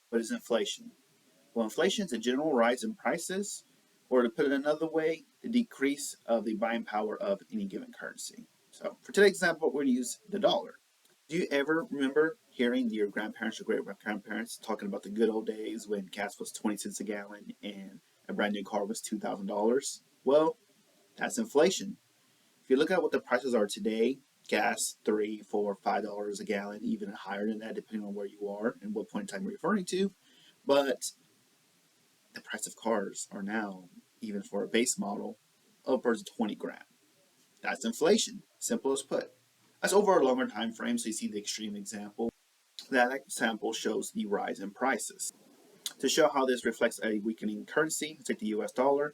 What is inflation? Well, inflation is a general rise in prices, or to put it another way, the decrease of the buying power of any given currency. So, for today's example, we're going to use the dollar. Do you ever remember hearing your grandparents or great grandparents talking about the good old days when gas was 20 cents a gallon and a brand new car was $2,000? Well, that's inflation. If you look at what the prices are today, gas $3, $4, $5 a gallon, even higher than that, depending on where you are and what point in time you're referring to. But the price of cars are now, even for a base model, upwards of 20 grand. That's inflation, simple as put. That's over a longer time frame, so you see the extreme example. That example shows the rise in prices. To show how this reflects a weakening currency, let's take the US dollar.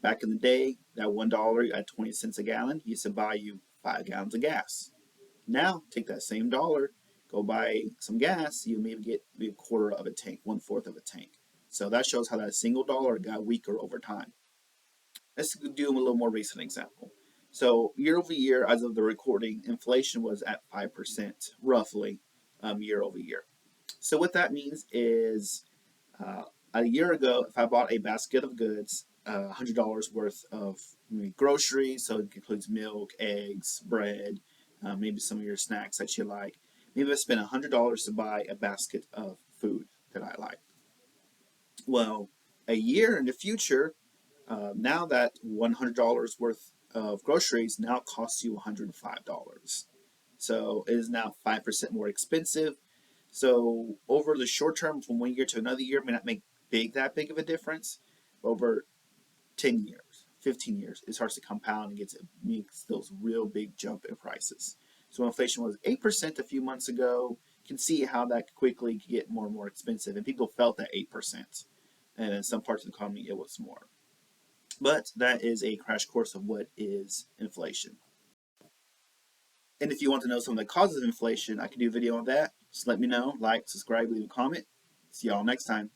Back in the day, that $1 at 20 cents a gallon used to buy you 5 gallons of gas. Now, take that same dollar, go buy some gas, you maybe get a quarter of a tank, 1/4 of a tank. So that shows how that single dollar got weaker over time. Let's do a little more recent example. So year over year, as of the recording, inflation was at 5%, roughly, year over year. So what that means is uh, a year ago, if I bought a basket of goods, $100 worth of groceries, so it includes milk, eggs, bread, maybe some of your snacks that you like. Maybe I spent $100 to buy a basket of food that I like. Well, a year in the future, now that $100 worth of groceries now costs you $105. So it is now 5% more expensive. So over the short term, from one year to another year, may not make that big of a difference. Over 10 years, 15 years, it starts to compound and makes those real big jump in prices. So inflation was 8% a few months ago. You can see how that quickly could get more and more expensive, and people felt that 8%. And in some parts of the economy, it was more. But that is a crash course of what is inflation. And if you want to know some of the causes of inflation, I can do a video on that. Just let me know, like, subscribe, leave a comment. See y'all next time.